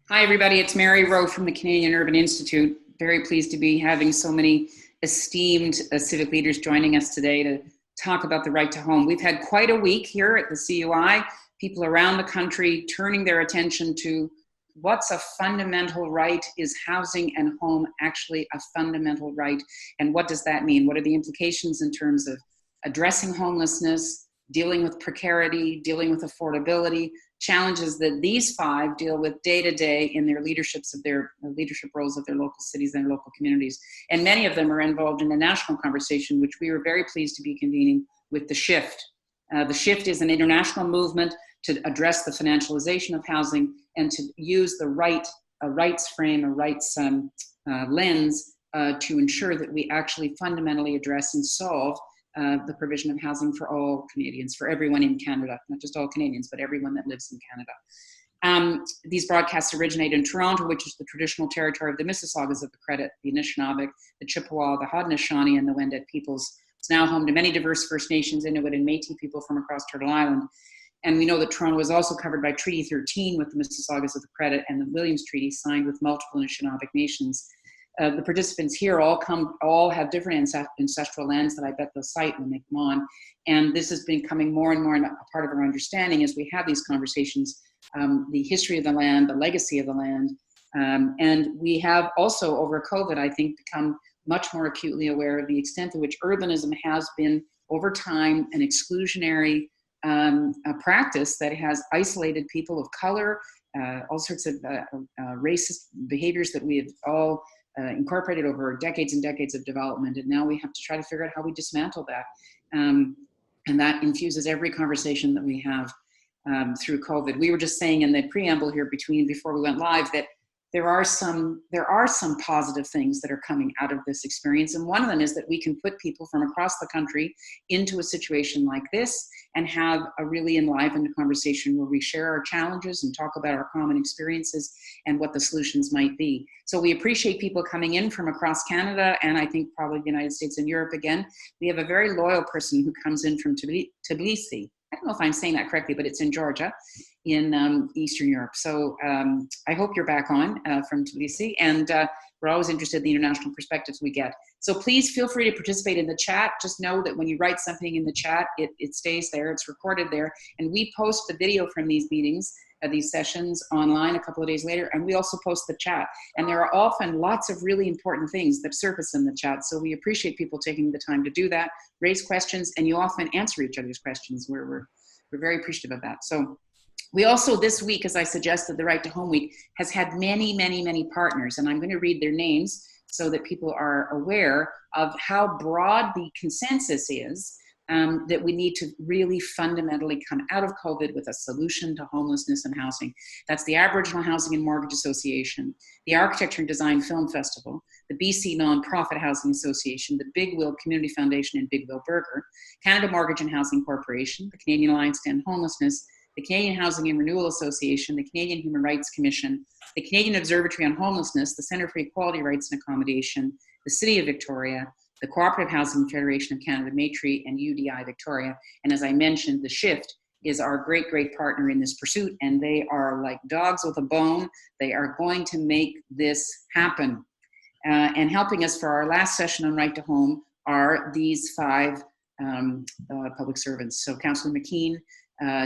Hi, everybody. It's Mary Rowe from the Canadian Urban Institute. Very pleased to be having so many esteemed civic leaders joining us today to talk about the right to home. We've had quite a week here at the CUI, people around the country turning their attention to what's a fundamental right. Is housing and home actually a fundamental right? And what does that mean? What are the implications in terms of addressing homelessness, dealing with precarity, dealing with affordability, challenges that these five deal with day to day in their leadership roles of their local cities and their local communities. And many of them are involved in a national conversation, which we were very pleased to be convening with The Shift. The Shift is an international movement to address the financialization of housing and to use a rights frame, a rights lens to ensure that we actually fundamentally address and solve the provision of housing for all Canadians, for everyone in Canada, not just all Canadians, but everyone that lives in Canada. These broadcasts originate in Toronto, which is the traditional territory of the Mississaugas of the Credit, the Anishinaabe, the Chippewa, the Haudenosaunee, and the Wendat peoples. It's now home to many diverse First Nations, Inuit, and Métis people from across Turtle Island. And we know that Toronto is also covered by Treaty 13 with the Mississaugas of the Credit and the Williams Treaty signed with multiple Anishinaabe nations. The participants here all have different ancestral lands that I bet they'll cite when they come on. And this has been becoming more and more a part of our understanding as we have these conversations, the history of the land, the legacy of the land. And we have also, over COVID, I think, become much more acutely aware of the extent to which urbanism has been, over time, an exclusionary practice that has isolated people of color, all sorts of racist behaviors that we have all incorporated over decades and decades of development, and now we have to try to figure out how we dismantle that. And that infuses every conversation that we have through COVID. We were just saying in the preamble here before we went live that there are some positive things that are coming out of this experience, and one of them is that we can put people from across the country into a situation like this and have a really enlivened conversation where we share our challenges and talk about our common experiences and what the solutions might be. So we appreciate people coming in from across Canada, and I think probably the United States and Europe again. We have a very loyal person who comes in from Tbilisi. I don't know if I'm saying that correctly, but it's in Georgia, in Eastern Europe. So I hope you're back on from Tbilisi, and we're always interested in the international perspectives we get. So please feel free to participate in the chat. Just know that when you write something in the chat, it stays there, it's recorded there, and we post the video from these meetings, these sessions online a couple of days later, and we also post the chat. And there are often lots of really important things that surface in the chat, so we appreciate people taking the time to do that, raise questions, and you often answer each other's questions. We're very appreciative of that. So we also, this week, as I suggested, the Right to Home Week has had many, many, many partners, and I'm going to read their names so that people are aware of how broad the consensus is that we need to really fundamentally come out of COVID with a solution to homelessness and housing. That's the Aboriginal Housing and Mortgage Association, the Architecture and Design Film Festival, the BC Nonprofit Housing Association, the Big Will Community Foundation and Big Will Burger, Canada Mortgage and Housing Corporation, the Canadian Alliance to End Homelessness, the Canadian Housing and Renewal Association, the Canadian Human Rights Commission, the Canadian Observatory on Homelessness, the Centre for Equality, Rights and Accommodation, the City of Victoria, the Cooperative Housing Federation of Canada, MATRI, and UDI Victoria. And as I mentioned, The Shift is our great, great partner in this pursuit, and they are like dogs with a bone. They are going to make this happen. And helping us for our last session on Right to Home are these five public servants. So Councillor McKeen,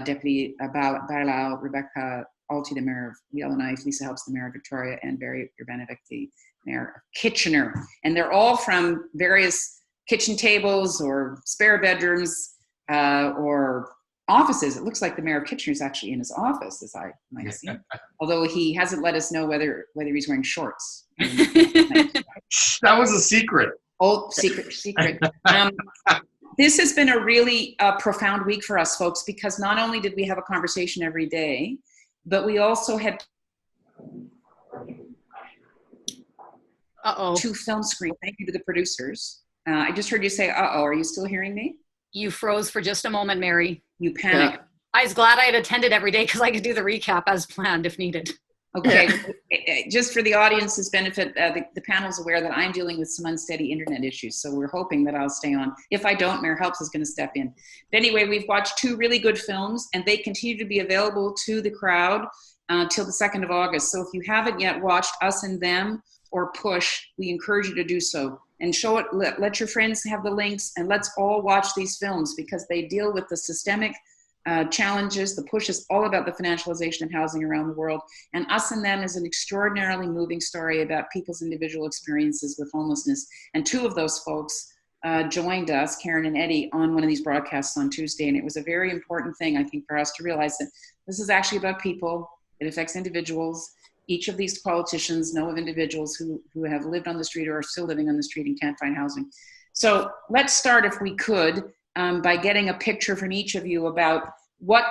Deputy Bailão, Rebecca Alty, the Mayor of Yellowknife, Lisa Helps, the Mayor of Victoria, and Berry Vrbanovic, the Mayor of Kitchener. And they're all from various kitchen tables or spare bedrooms or offices. It looks like the Mayor of Kitchener is actually in his office, as I might see. Although he hasn't let us know whether he's wearing shorts. That was a secret. Oh, secret. This has been a really profound week for us, folks, because not only did we have a conversation every day, but we also had two film screens. Thank you to the producers. I just heard you say, uh-oh. Are you still hearing me? You froze for just a moment, Mary. You panicked. Yeah. I was glad I had attended every day because I could do the recap as planned if needed. Okay, just for the audience's benefit, the panel's aware that I'm dealing with some unsteady internet issues, so we're hoping that I'll stay on. If I don't, Mayor Helps is going to step in. But anyway, we've watched two really good films, and they continue to be available to the crowd till the 2nd of August. So if you haven't yet watched Us and Them or Push, we encourage you to do so. And show it, let your friends have the links, and let's all watch these films because they deal with the systemic challenges. The Push is all about the financialization of housing around the world. And Us and Them is an extraordinarily moving story about people's individual experiences with homelessness. And two of those folks joined us, Karen and Eddie, on one of these broadcasts on Tuesday. And it was a very important thing, I think, for us to realize that this is actually about people. It affects individuals. Each of these politicians know of individuals who have lived on the street or are still living on the street and can't find housing. So let's start, if we could, by getting a picture from each of you about what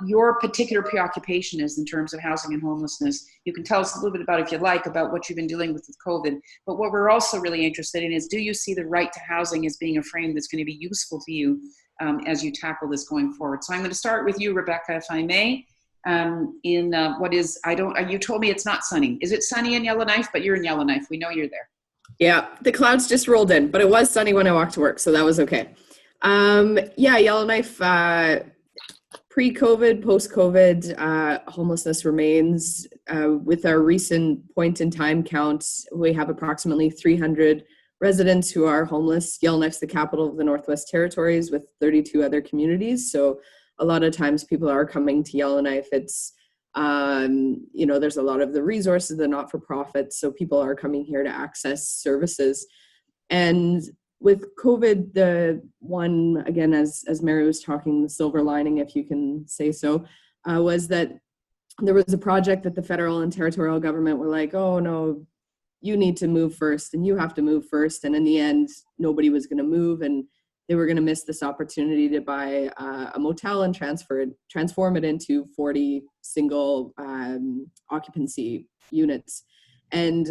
your particular preoccupation is in terms of housing and homelessness. You can tell us a little bit about, if you like, about what you've been dealing with COVID. But what we're also really interested in is, do you see the right to housing as being a frame that's going to be useful to you as you tackle this going forward? So I'm going to start with you, Rebecca, if I may. You told me it's not sunny. Is it sunny in Yellowknife? But you're in Yellowknife. We know you're there. Yeah, the clouds just rolled in, but it was sunny when I walked to work, so that was okay. Yellowknife, pre-COVID, post-COVID, homelessness remains. With our recent point-in-time count, we have approximately 300 residents who are homeless. Yellowknife's the capital of the Northwest Territories with 32 other communities, so a lot of times people are coming to Yellowknife. It's, there's a lot of the resources, the not-for-profits, so people are coming here to access services. And with COVID, the one, again, as Mary was talking, the silver lining, if you can say so, was that there was a project that the federal and territorial government were like, oh no, you need to move first and you have to move first. And in the end, nobody was going to move, and they were going to miss this opportunity to buy a motel and transform it into 40 single occupancy units. And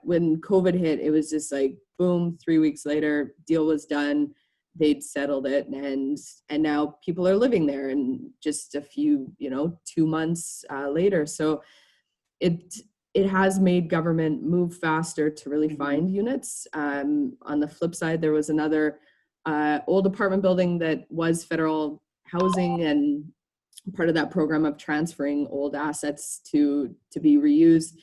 when COVID hit, it was just like, boom, 3 weeks later, deal was done. They'd settled it, and now people are living there, and just a few, 2 months later. So it has made government move faster to really find units. On the flip side, there was another old apartment building that was federal housing, and part of that program of transferring old assets to be reused.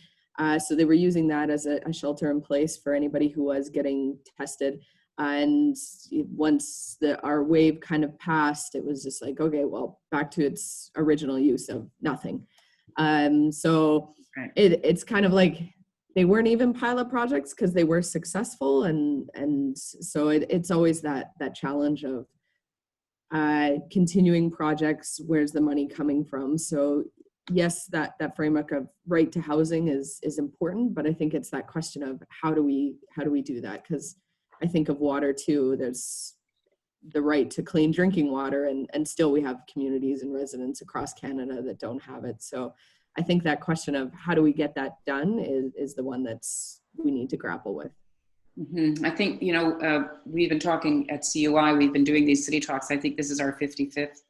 So they were using that as a shelter in place for anybody who was getting tested. And once our wave kind of passed, it was just like, okay, well, back to its original use of nothing. So right. It's kind of like they weren't even pilot projects because they were successful. And so it's always that challenge of continuing projects. Where's the money coming from? So yes, that framework of right to housing is important, but I think it's that question of how do we do that? Because I think of water too. There's the right to clean drinking water, and still we have communities and residents across Canada that don't have it. So I think that question of how do we get that done is the one we need to grapple with. Mm-hmm. I think, we've been talking at CUI, we've been doing these city talks. I think this is our 55th.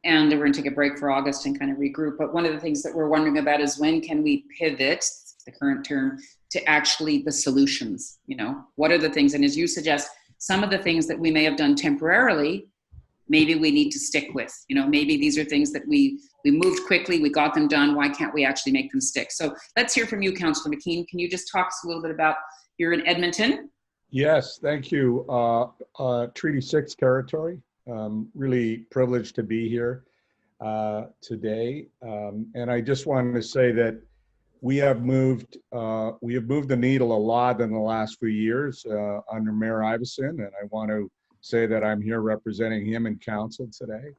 And we're going to take a break for August and kind of regroup. But one of the things that we're wondering about is, when can we pivot, the current term, to actually the solutions? What are the things? And as you suggest, some of the things that we may have done temporarily, maybe we need to stick with. Maybe these are things that we moved quickly, we got them done. Why can't we actually make them stick? So let's hear from you, Councillor McKeen. Can you just talk a little bit about, you're in Edmonton? Yes, thank you. Treaty 6 territory. Really privileged to be here today, and I just wanted to say that we have moved the needle a lot in the last few years under Mayor Iveson, and I want to say that I'm here representing him in council today.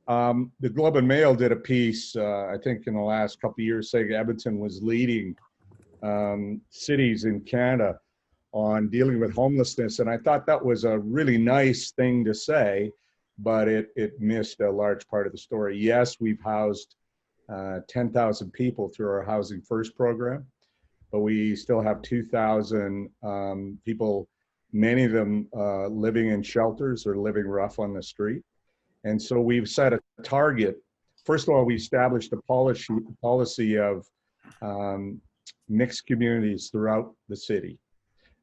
The Globe and Mail did a piece, I think in the last couple of years, saying Edmonton was leading cities in Canada on dealing with homelessness, and I thought that was a really nice thing to say. But it missed a large part of the story. Yes, we've housed 10,000 people through our Housing First program, but we still have 2,000 people, many of them living in shelters or living rough on the street. And so we've set a target. First of all, we established a policy of mixed communities throughout the city,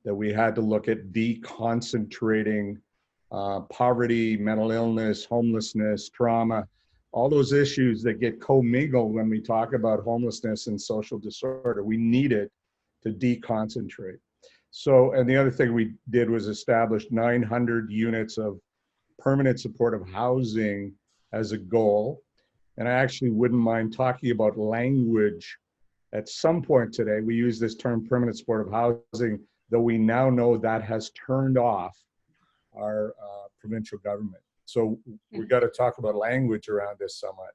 that we had to look at deconcentrating poverty, mental illness, homelessness, trauma, all those issues that get commingled when we talk about homelessness and social disorder. We needed to deconcentrate. So, and the other thing we did was establish 900 units of permanent supportive housing as a goal. And I actually wouldn't mind talking about language at some point today. We use this term permanent supportive housing, though we now know that has turned off our provincial government. So we've got to talk about language around this somewhat.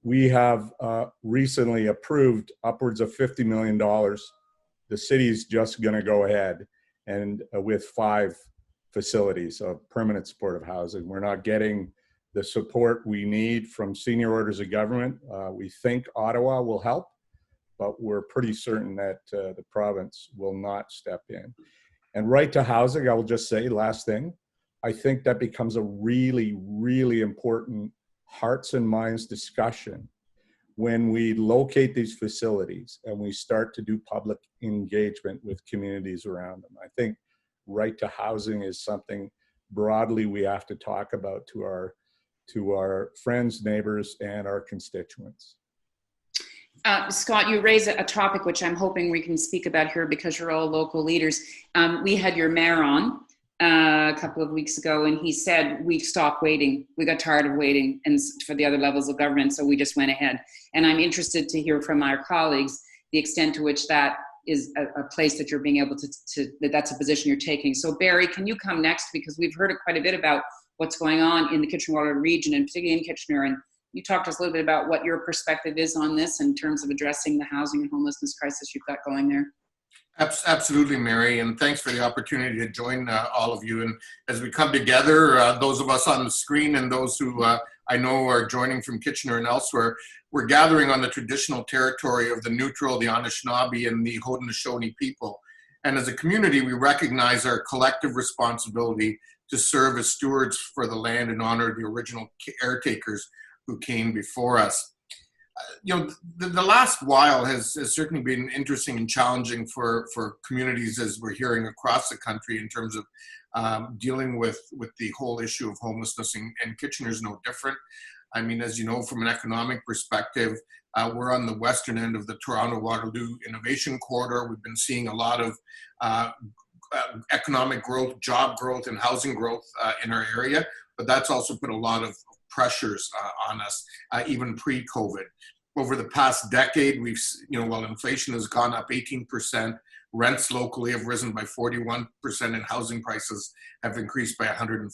We have recently approved upwards of $50 million. The city's just going to go ahead and with 5 facilities of permanent supportive housing. We're not getting the support we need from senior orders of government. We think Ottawa will help, but we're pretty certain that the province will not step in. And right to housing, I will just say, last thing, I think that becomes a really, really important hearts and minds discussion when we locate these facilities and we start to do public engagement with communities around them. I think right to housing is something broadly we have to talk about to our friends, neighbors, and our constituents. Scott, you raise a topic which I'm hoping we can speak about here because you're all local leaders. We had your mayor on a couple of weeks ago, and he said we stopped waiting. We got tired of waiting and for the other levels of government, so we just went ahead. And I'm interested to hear from our colleagues the extent to which that is a place that you're being able that's a position you're taking. So Barry, can you come next? Because we've heard quite a bit about what's going on in the Kitchener-Waterloo region and particularly in Kitchener. And you talked to us a little bit about what your perspective is on this in terms of addressing the housing and homelessness crisis you've got going there. Absolutely, Mary, and thanks for the opportunity to join all of you. And as we come together, those of us on the screen and those who I know are joining from Kitchener and elsewhere, we're gathering on the traditional territory of the Neutral, the Anishinaabe, and the Haudenosaunee people. And as a community, we recognize our collective responsibility to serve as stewards for the land and honor the original caretakers who came before us. You know, the last while has certainly been interesting and challenging for communities, as we're hearing across the country, in terms of dealing with the whole issue of homelessness, and Kitchener's no different. I mean, as you know, from an economic perspective, we're on the western end of the Toronto-Waterloo Innovation Corridor. We've been seeing a lot of economic growth, job growth, and housing growth in our area, but that's also put a lot of pressures on us, even pre-COVID. Over the past decade, we've, while inflation has gone up 18%, rents locally have risen by 41%, and housing prices have increased by 104%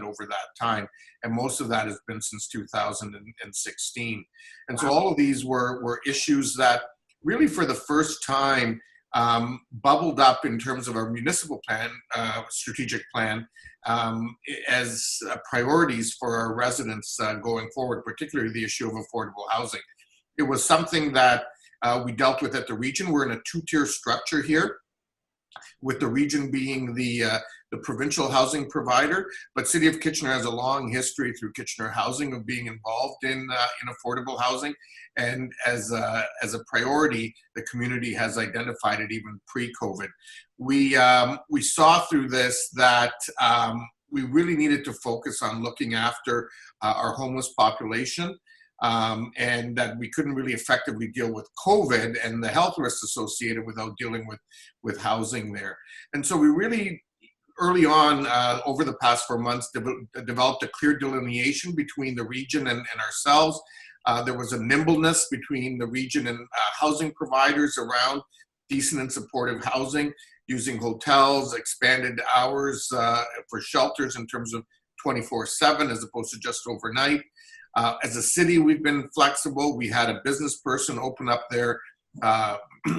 over that time. And most of that has been since 2016. And so all of these were issues that really, for the first time, bubbled up in terms of our municipal plan, strategic plan, as priorities for our residents going forward, particularly the issue of affordable housing. It was something that we dealt with at the region. We're in a 2-tier structure here, with the region being the provincial housing provider, but City of Kitchener has a long history through Kitchener Housing of being involved in affordable housing, and as a priority, the community has identified it even pre-COVID. We saw through this that we really needed to focus on looking after our homeless population. And that we couldn't really effectively deal with COVID and the health risks associated without dealing with housing there. And so we really, early on, over the past 4 months, developed a clear delineation between the region and ourselves. There was a nimbleness between the region and housing providers around decent and supportive housing, using hotels, expanded hours for shelters in terms of 24/7 as opposed to just overnight. As a city, we've been flexible. We had a business person open up their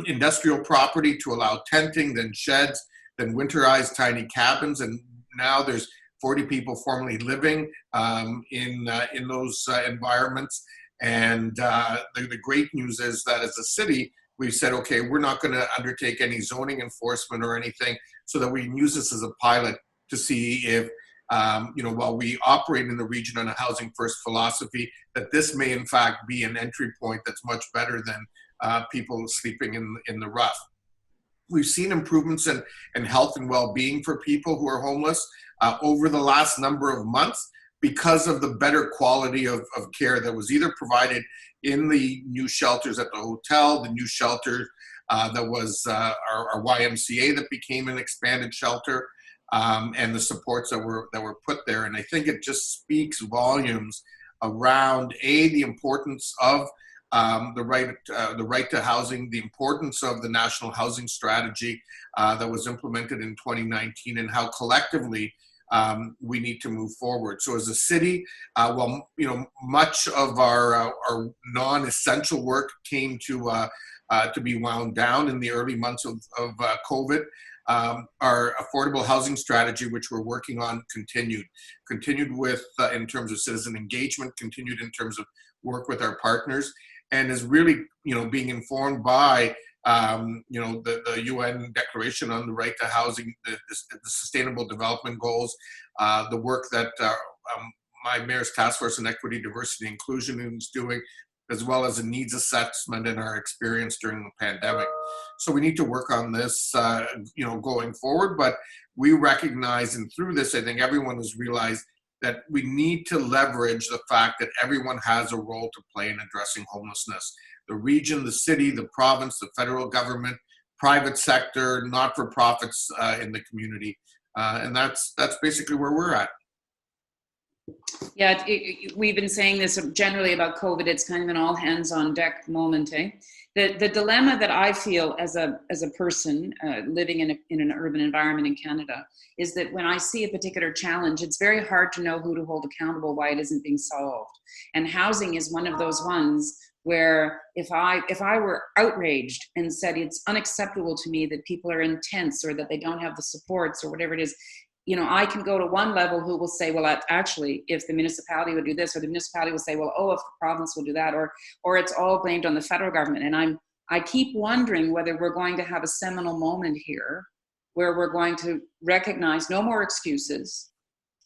industrial property to allow tenting, then sheds, then winterized tiny cabins, and now there's 40 people formerly living in those environments. And the great news is that as a city, we've said, okay, we're not going to undertake any zoning enforcement or anything, so that we can use this as a pilot to see if while we operate in the region on a housing first philosophy, that this may in fact be an entry point that's much better than people sleeping in the rough. We've seen improvements in health and well-being for people who are homeless over the last number of months, because of the better quality of care that was either provided in the new shelters at the hotel, the new shelter that was our YMCA that became an expanded shelter, and the supports that were put there. And I think it just speaks volumes around the importance of the right to housing, the importance of the national housing strategy that was implemented in 2019, and how collectively we need to move forward. So as a city, well, much of our non-essential work came to be wound down in the early months of COVID. Our affordable housing strategy, which we're working on, continued with in terms of citizen engagement, continued in terms of work with our partners, and is really being informed by the UN Declaration on the Right to Housing, the Sustainable Development Goals, the work that my Mayor's Task Force on Equity, Diversity, and Inclusion is doing, as well as a needs assessment in our experience during the pandemic. So we need to work on this, going forward. But we recognize, and through this, I think everyone has realized that we need to leverage the fact that everyone has a role to play in addressing homelessness. The region, the city, the province, the federal government, private sector, not-for-profits in the community. And that's basically where we're at. Yeah, we've been saying this generally about COVID. It's kind of an all hands on deck moment. The dilemma that I feel as a person living in an urban environment in Canada is that when I see a particular challenge, it's very hard to know who to hold accountable, why it isn't being solved. And housing is one of those ones where if I were outraged and said it's unacceptable to me that people are in tents or that they don't have the supports or whatever it is, I can go to one level who will say, well, actually, if the municipality would do this, or the municipality will say, well, if the province will do that, or it's all blamed on the federal government. And I keep wondering whether we're going to have a seminal moment here where we're going to recognize no more excuses.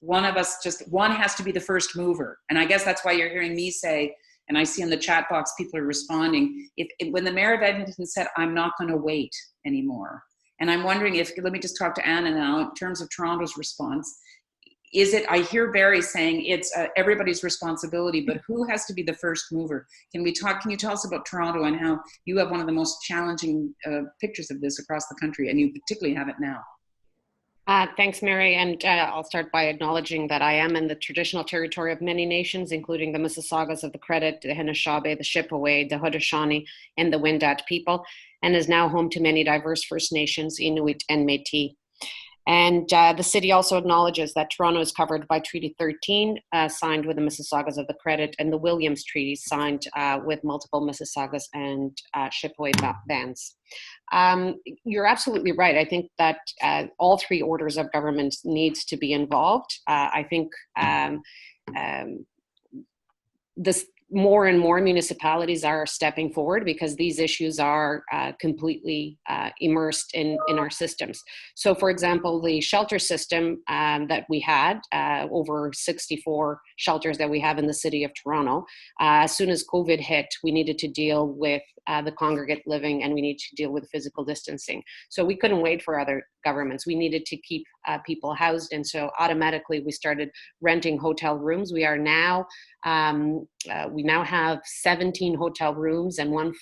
One has to be the first mover. And I guess that's why you're hearing me say, and I see in the chat box, people are responding. When the mayor of Edmonton said, I'm not going to wait anymore. And I'm wondering let me just talk to Anna now, in terms of Toronto's response, I hear Barry saying it's everybody's responsibility, but who has to be the first mover? Can you tell us about Toronto and how you have one of the most challenging pictures of this across the country, and you particularly have it now? Thanks, Mary. And I'll start by acknowledging that I am in the traditional territory of many nations, including the Mississaugas of the Credit, the Anishinaabe, the Chippewa, the Haudenosaunee, and the Wendat people, and is now home to many diverse First Nations, Inuit, and Métis. And the city also acknowledges that Toronto is covered by Treaty 13, signed with the Mississaugas of the Credit, and the Williams Treaty, signed with multiple Mississaugas and Chippewa bands. You're absolutely right. I think that all three orders of government needs to be involved. I think this more and more municipalities are stepping forward because these issues are completely immersed in our systems. So, for example, the shelter system that we had, over 64 shelters that we have in the city of Toronto, as soon as COVID hit, we needed to deal with the congregate living, and we needed to deal with physical distancing. So we couldn't wait for other governments. We needed to keep people housed, and so automatically we started renting hotel rooms. We now have 17 hotel rooms and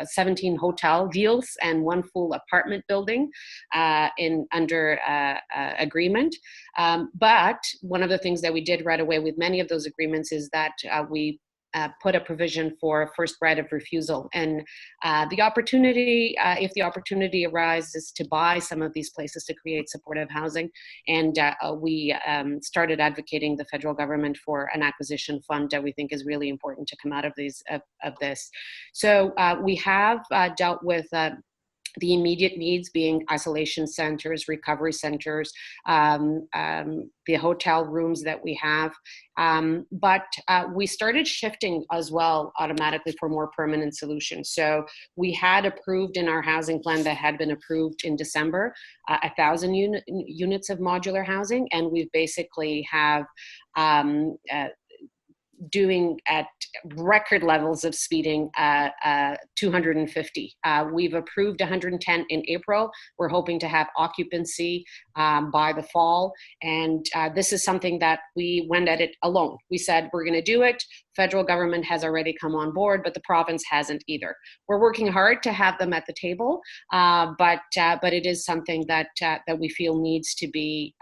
17 hotel deals and one full apartment building under agreement. But one of the things that we did right away with many of those agreements is that we put a provision for first right of refusal. And the opportunity, if the opportunity arises to buy some of these places to create supportive housing, and we started advocating the federal government for an acquisition fund that we think is really important to come out of this. So we have dealt with the immediate needs being isolation centers, recovery centers, the hotel rooms that we have. But we started shifting as well automatically for more permanent solutions. So we had approved in our housing plan that had been approved in December, 1,000 units of modular housing. And we basically have doing at record levels of speeding, 250. We've approved 110 in April. We're hoping to have occupancy by the fall. And this is something that we went at it alone. We said, we're going to do it. Federal government has already come on board, but the province hasn't either. We're working hard to have them at the table, but it is something that we feel needs to be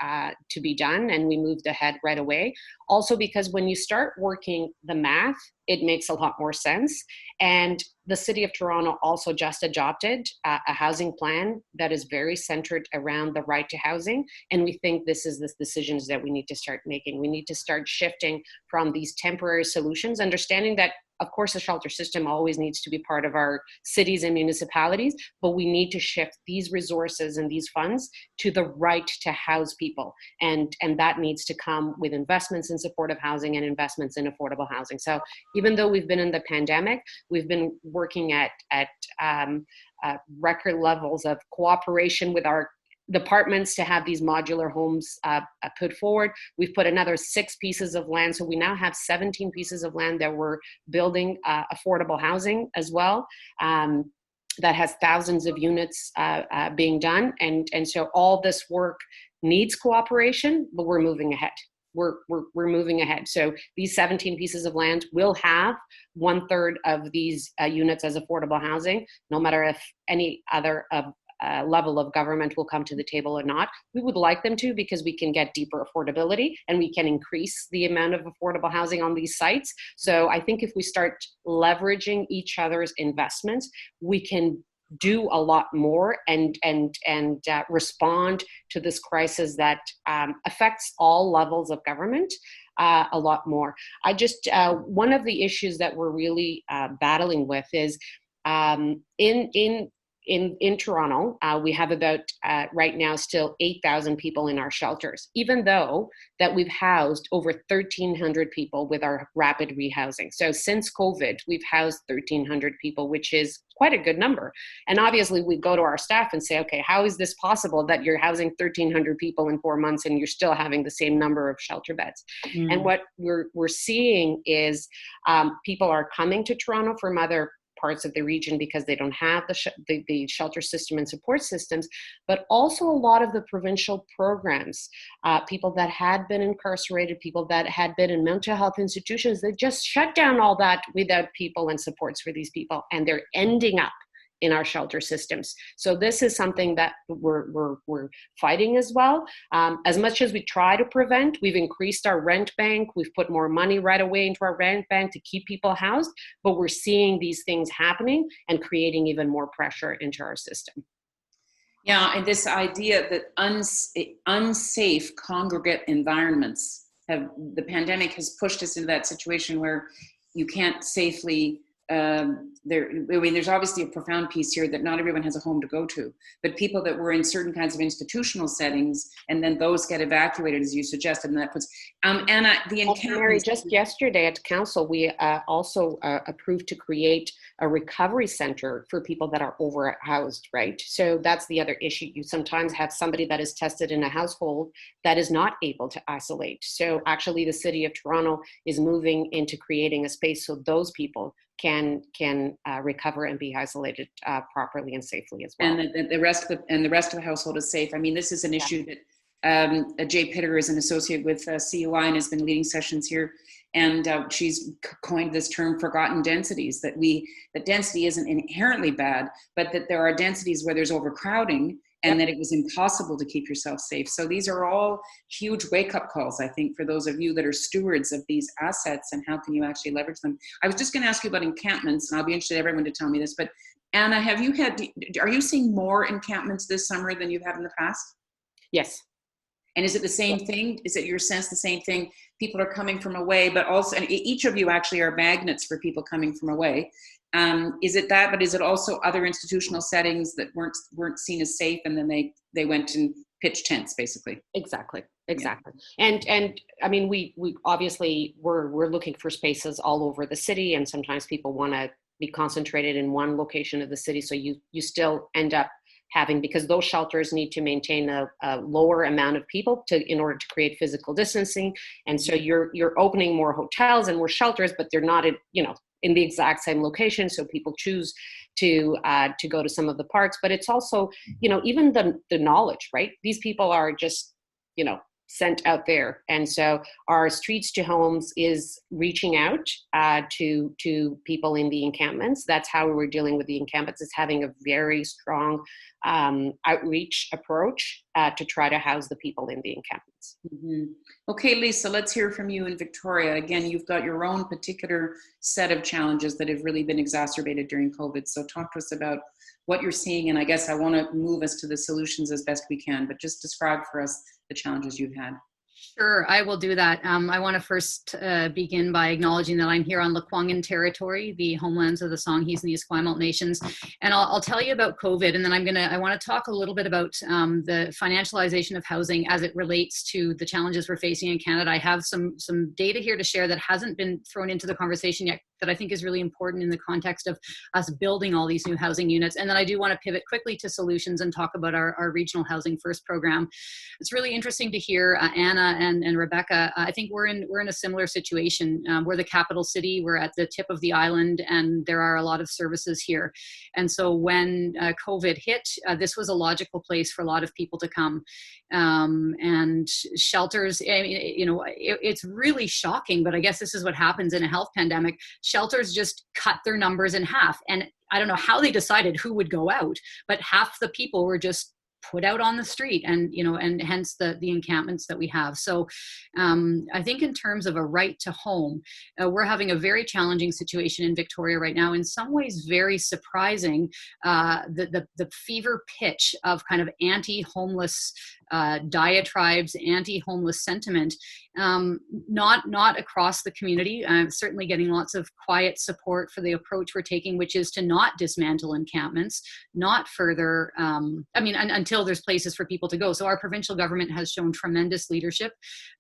done, and we moved ahead right away. Also, because when you start working the math, it makes a lot more sense. And the City of Toronto also just adopted a housing plan that is very centered around the right to housing. And we think this is the decisions that we need to start making. We need to start shifting from these temporary solutions, understanding that, of course, the shelter system always needs to be part of our cities and municipalities, but we need to shift these resources and these funds to the right to house people. And that needs to come with investments in supportive housing and investments in affordable housing. So even though we've been in the pandemic, we've been working at record levels of cooperation with our departments to have these modular homes put forward. We've put another 6 pieces of land. So we now have 17 pieces of land that we're building affordable housing as well. That has thousands of units being done. And so all this work needs cooperation, but we're moving ahead. We're moving ahead. So these 17 pieces of land will have 1/3 of these units as affordable housing, no matter if any other level of government will come to the table or not. We would like them to, because we can get deeper affordability and we can increase the amount of affordable housing on these sites. So I think if we start leveraging each other's investments, we can do a lot more and respond to this crisis that affects all levels of government a lot more. One of the issues that we're really battling with is in Toronto, we have about right now still 8,000 people in our shelters, even though that we've housed over 1,300 people with our rapid rehousing. So since COVID, we've housed 1,300 people, which is quite a good number. And obviously we go to our staff and say, okay, how is this possible that you're housing 1,300 people in 4 months and you're still having the same number of shelter beds? And what we're seeing is people are coming to Toronto from other parts of the region because they don't have the shelter system and support systems, but also a lot of the provincial programs, people that had been incarcerated, people that had been in mental health institutions, they just shut down all that without people and supports for these people, and they're ending up in our shelter systems. So this is something that we're fighting as well. As much as we try to prevent, we've increased our rent bank. We've put more money right away into our rent bank to keep people housed, but we're seeing these things happening and creating even more pressure into our system. Yeah, and this idea that unsafe congregate environments the pandemic has pushed us into that situation where you can't safely there's obviously a profound piece here that not everyone has a home to go to, but people that were in certain kinds of institutional settings, and then those get evacuated, as you suggested, and that puts Anna, the encampments. Mary, just yesterday at council, we also approved to create a recovery center for people that are overhoused, right? So that's the other issue. You sometimes have somebody that is tested in a household that is not able to isolate. So actually the City of Toronto is moving into creating a space so those people can recover and be isolated properly and safely as well. And the rest of the household is safe. I mean, this is an issue that Jay Pitter is an associate with CUI and has been leading sessions here. And she's coined this term forgotten densities, that density isn't inherently bad, but that there are densities where there's overcrowding and that it was impossible to keep yourself safe. So these are all huge wake-up calls, I think, for those of you that are stewards of these assets and how can you actually leverage them. I was just gonna ask you about encampments, and I'll be interested in everyone to tell me this, but Anna, are you seeing more encampments this summer than you've had in the past? Yes. And is it the same thing? Is it your sense the same thing? People are coming from away, but also, and each of you actually are magnets for people coming from away. Is it that, but is it also other institutional settings that weren't seen as safe, and then they went and pitched tents, basically? Exactly. Yeah. And I mean, we obviously we're looking for spaces all over the city, and sometimes people want to be concentrated in one location of the city, so you still end up having, because those shelters need to maintain a lower amount of people in order to create physical distancing. And so you're opening more hotels and more shelters, but they're not in the exact same location. So people choose to go to some of the parks, but it's also, even the knowledge, right? These people are just, sent out there. And so our Streets to Homes is reaching out to people in the encampments. That's how we're dealing with the encampments, is having a very strong outreach approach to try to house the people in the encampments. Mm-hmm. Okay, Lisa, let's hear from you in Victoria. Again, you've got your own particular set of challenges that have really been exacerbated during COVID. So talk to us about what you're seeing. And I guess I want to move us to the solutions as best we can, but just describe for us the challenges you've had. Sure, I will do that. I want to first begin by acknowledging that I'm here on Lekwungen territory, the homelands of the Songhees and the Esquimalt nations. And I'll tell you about COVID, and then I want to talk a little bit about the financialization of housing as it relates to the challenges we're facing in Canada. I have some data here to share that hasn't been thrown into the conversation yet, that I think is really important in the context of us building all these new housing units. And then I do want to pivot quickly to solutions and talk about our Regional Housing First program. It's really interesting to hear Anna and Rebecca. I think we're in a similar situation. We're the capital city, we're at the tip of the island, and there are a lot of services here. And so when COVID hit, this was a logical place for a lot of people to come. And shelters, it's really shocking, but I guess this is what happens in a health pandemic. Shelters just cut their numbers in half. And I don't know how they decided who would go out, but half the people were just put out on the street, and hence the encampments that we have. So I think in terms of a right to home, we're having a very challenging situation in Victoria right now. In some ways, very surprising, the fever pitch of kind of anti-homeless diatribes, anti-homeless sentiment, not across the community. I'm certainly getting lots of quiet support for the approach we're taking, which is to not dismantle encampments, not further, until there's places for people to go. So our provincial government has shown tremendous leadership.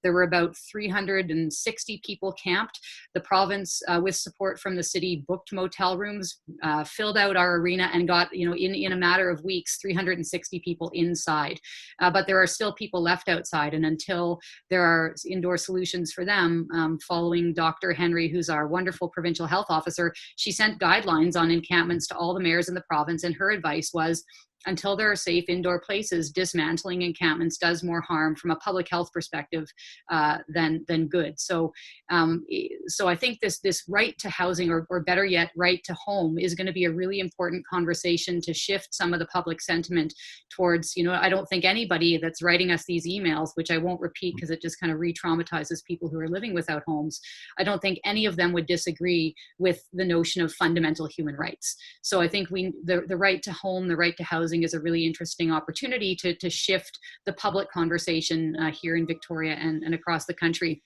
There were about 360 people camped. The province, with support from the city, booked motel rooms, filled out our arena, and got, in a matter of weeks, 360 people inside. But there are still people left outside, and until there are indoor solutions for them, following Dr. Henry, who's our wonderful provincial health officer, she sent guidelines on encampments to all the mayors in the province, and her advice was, until there are safe indoor places, dismantling encampments does more harm from a public health perspective than good. So I think this right to housing, or better yet, right to home, is going to be a really important conversation to shift some of the public sentiment towards, I don't think anybody that's writing us these emails, which I won't repeat because it just kind of re-traumatizes people who are living without homes, I don't think any of them would disagree with the notion of fundamental human rights. So I think the right to home, the right to housing, is a really interesting opportunity to shift the public conversation here in Victoria and across the country.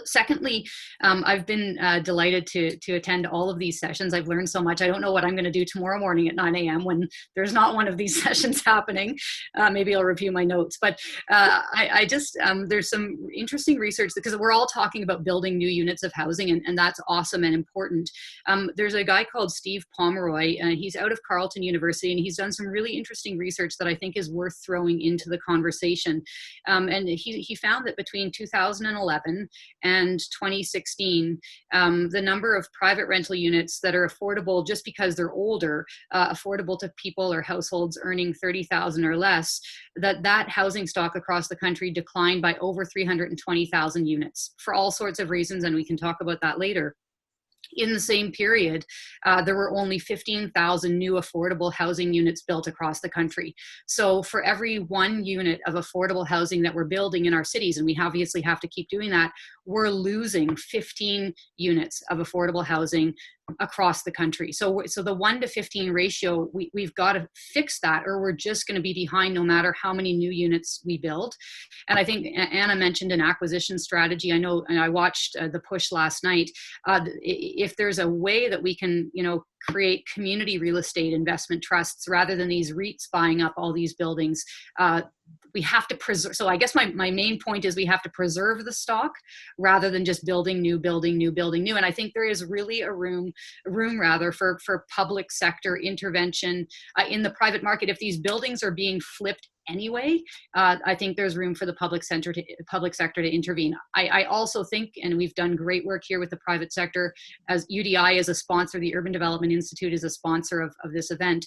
Secondly, I've been delighted to attend all of these sessions. I've learned so much. I don't know what I'm going to do tomorrow morning at 9 a.m. when there's not one of these sessions happening. Maybe I'll review my notes. But I just, there's some interesting research, because we're all talking about building new units of housing, and that's awesome and important. There's a guy called Steve Pomeroy, and he's out of Carleton University, and he's done some really interesting research that I think is worth throwing into the conversation. And he found that between 2011 and 2016, the number of private rental units that are affordable just because they're older, affordable to people or households earning $30,000 or less, that housing stock across the country declined by over 320,000 units for all sorts of reasons, and we can talk about that later. In the same period, there were only 15,000 new affordable housing units built across the country. So for every one unit of affordable housing that we're building in our cities, and we obviously have to keep doing that, we're losing 15 units of affordable housing across the country. So the 1 to 15 ratio, we've got to fix that, or we're just going to be behind no matter how many new units we build. And I think Anna mentioned an acquisition strategy. I know, and I watched the push last night. If there's a way that we can, create community real estate investment trusts rather than these REITs buying up all these buildings. We have to preserve. So I guess my main point is we have to preserve the stock rather than just building new. And I think there is really a room rather for public sector intervention in the private market. If these buildings are being flipped anyway, I think there's room for the public sector to intervene. I also think, and we've done great work here with the private sector, as UDI is a sponsor, the Urban Development Institute is a sponsor of this event.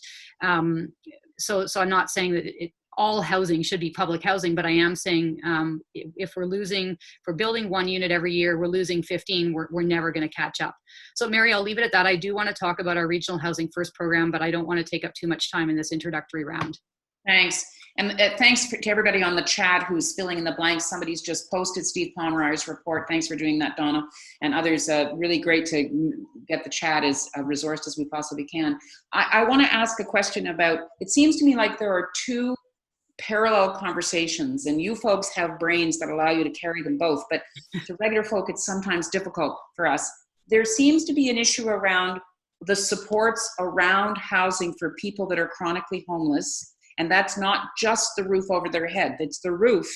So I'm not saying that all housing should be public housing, but I am saying if we're building one unit every year, we're losing 15, we're never going to catch up. So Mary, I'll leave it at that. I do want to talk about our Regional Housing First program, but I don't want to take up too much time in this introductory round. Thanks. And thanks to everybody on the chat who's filling in the blanks. Somebody's just posted Steve Pomeroy's report. Thanks for doing that, Donna. And others, really great to get the chat as resourced as we possibly can. I want to ask a question about, it seems to me like there are two parallel conversations, and you folks have brains that allow you to carry them both, but to regular folk, it's sometimes difficult for us. There seems to be an issue around the supports around housing for people that are chronically homeless. And that's not just the roof over their head. It's the roof,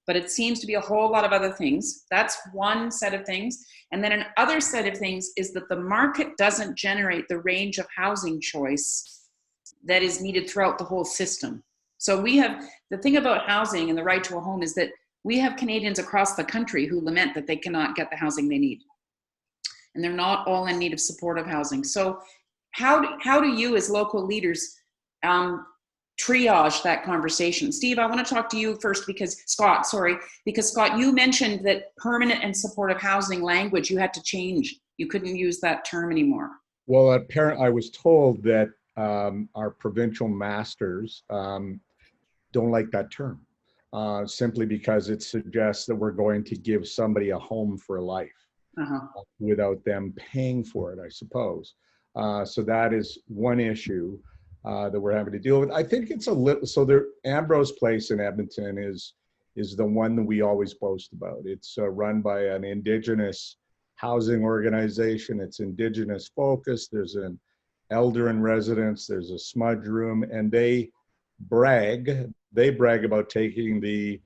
but it seems to be a whole lot of other things. That's one set of things. And then another set of things is that the market doesn't generate the range of housing choice that is needed throughout the whole system. So we have, the thing about housing and the right to a home is that we have Canadians across the country who lament that they cannot get the housing they need. And they're not all in need of supportive housing. So how do you as local leaders triage that conversation? Steve, I want to talk to you first because Scott, you mentioned that permanent and supportive housing language, you had to change. You couldn't use that term anymore. Well, I was told that our provincial masters don't like that term simply because it suggests that we're going to give somebody a home for life without them paying for it, I suppose. So that is one issue that we're having to deal with. I think it's a little, so there, Ambrose Place in Edmonton is the one that we always boast about. It's run by an Indigenous housing organization. It's Indigenous focused. There's an elder in residence. There's a smudge room, and they brag about taking the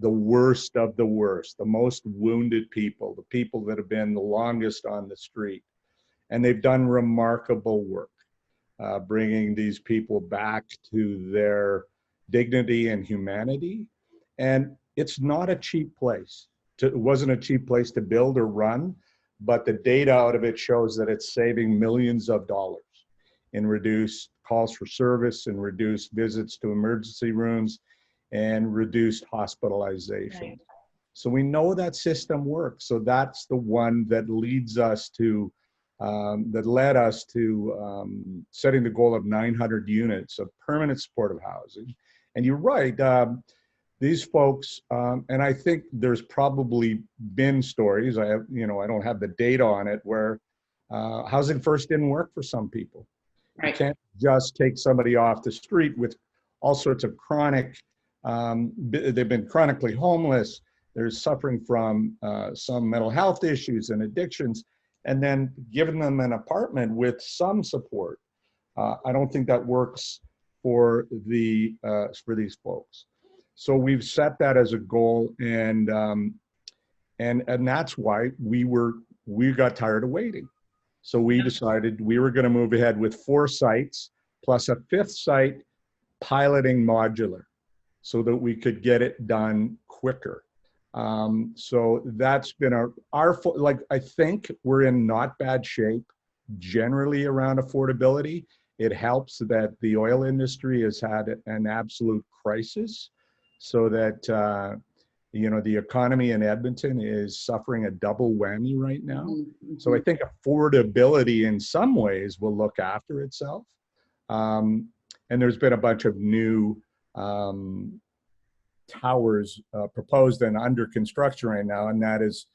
worst of the worst, the most wounded people, the people that have been the longest on the street. And they've done remarkable work. Bringing these people back to their dignity and humanity. And it's not a cheap place. It wasn't a cheap place to build or run, but the data out of it shows that it's saving millions of dollars in reduced calls for service and reduced visits to emergency rooms and reduced hospitalization. Right. So we know that system works. So that's the one that leads us to that led us to setting the goal of 900 units of permanent supportive housing. And you're right, these folks, and I think there's probably been stories, I don't have the data on it, where Housing First didn't work for some people. Right. You can't just take somebody off the street with all sorts of chronic, they've been chronically homeless, they're suffering from some mental health issues and addictions, and then giving them an apartment with some support. I don't think that works for these folks. So we've set that as a goal, and that's why we got tired of waiting. So we decided we were going to move ahead with 4 sites plus a 5th site piloting modular, so that we could get it done quicker. So that's been I think we're in not bad shape generally around affordability. It helps that the oil industry has had an absolute crisis, so that, the economy in Edmonton is suffering a double whammy right now. Mm-hmm. So I think affordability in some ways will look after itself. And there's been a bunch of new towers proposed and under construction right now, and that is,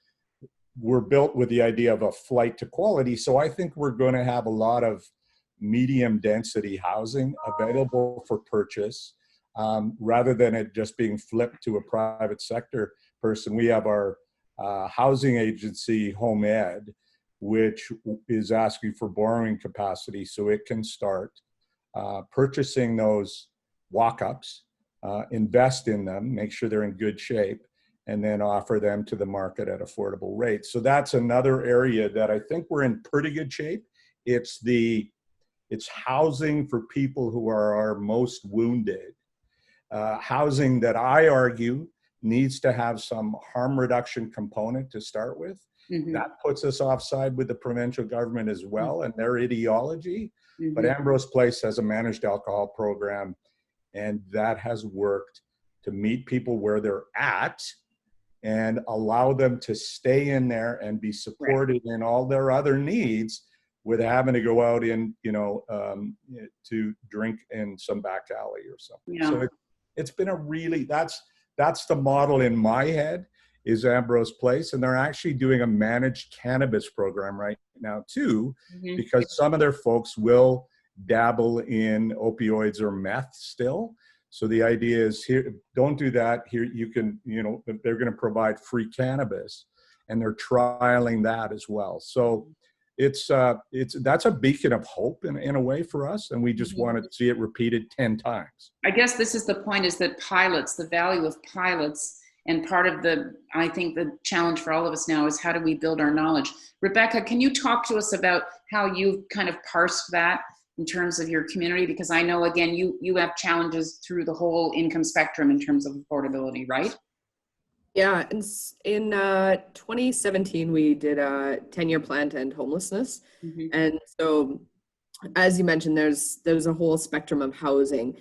we're built with the idea of a flight to quality. So I think we're going to have a lot of medium density housing available for purchase, rather than it just being flipped to a private sector person. We have our housing agency, Home Ed, which is asking for borrowing capacity so it can start purchasing those walk-ups, invest in them, make sure they're in good shape, and then offer them to the market at affordable rates. So that's another area that I think we're in pretty good shape. It's housing for people who are our most wounded. Housing that I argue needs to have some harm reduction component to start with. Mm-hmm. That puts us offside with the provincial government as well and their ideology. Mm-hmm. But Ambrose Place has a managed alcohol program, and that has worked to meet people where they're at and allow them to stay in there and be supported in all their other needs without having to go out in, to drink in some back alley or something. Yeah. So it's been a really, that's the model in my head is Ambrose Place. And they're actually doing a managed cannabis program right now too, because some of their folks will dabble in opioids or meth still. So the idea is here, don't do that. Here you can, they're going to provide free cannabis, and they're trialing that as well. So that's a beacon of hope in a way for us, and we just want to see it repeated 10 times. I guess this is the point, is that pilots, the value of pilots, and part of I think the challenge for all of us now is how do we build our knowledge? Rebecca, can you talk to us about how you've kind of parsed that in terms of your community? Because I know, again, you have challenges through the whole income spectrum in terms of affordability, right? Yeah, in 2017, we did a 10-year plan to end homelessness. Mm-hmm. And so, as you mentioned, there's a whole spectrum of housing,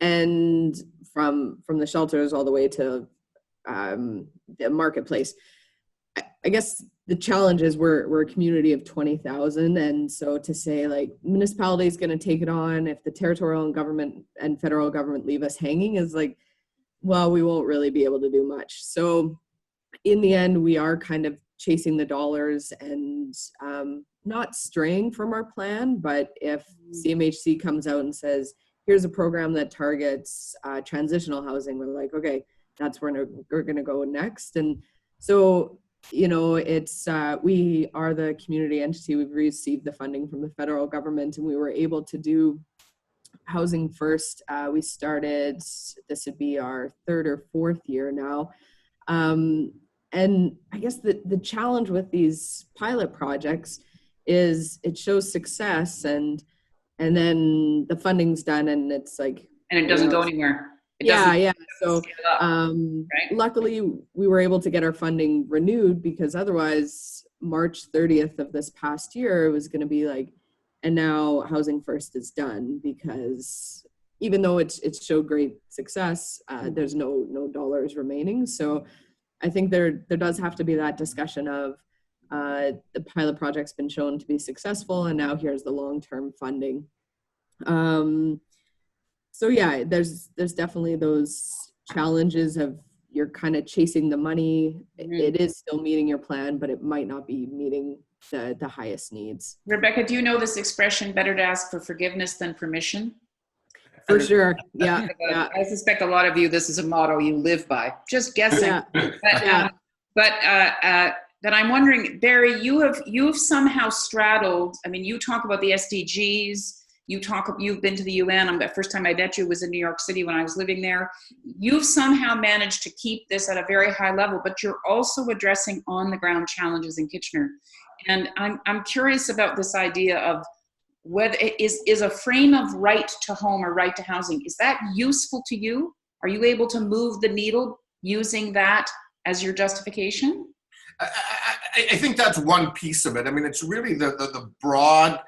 and from the shelters all the way to the marketplace. I guess the challenge is we're a community of 20,000, and so to say like municipality is going to take it on if the territorial government and federal government leave us hanging is like, well, we won't really be able to do much. So in the end, we are kind of chasing the dollars and not straying from our plan. But if CMHC comes out and says, here's a program that targets transitional housing, we're like, okay, that's where we're going to go next. And so, it's we are the community entity. We've received the funding from the federal government, and we were able to do Housing First. We started, this would be our 3rd or 4th year now. And I guess the challenge with these pilot projects is it shows success and then the funding's done and it's like. And it doesn't go anywhere. Yeah. So right? Luckily we were able to get our funding renewed, because otherwise March 30th of this past year, it was going to be like, and now Housing First is done, because even though it showed great success, there's no dollars remaining. So I think there does have to be that discussion of the pilot project's been shown to be successful, and now here's the long-term funding. So yeah, there's definitely those challenges of you're kind of chasing the money. It is still meeting your plan, but it might not be meeting the highest needs. Rebecca, do you know this expression, better to ask for forgiveness than permission? For sure. Yeah. I suspect a lot of you, this is a motto you live by. Just guessing. But I'm wondering, Berry, you've somehow straddled, you talk about the SDGs, you've been to the UN. The first time I met you was in New York City when I was living there. You've somehow managed to keep this at a very high level, but you're also addressing on the ground challenges in Kitchener. And I'm curious about this idea of whether is a frame of right to home or right to housing, is that useful to you? Are you able to move the needle using that as your justification? I think that's one piece of it. It's really the broad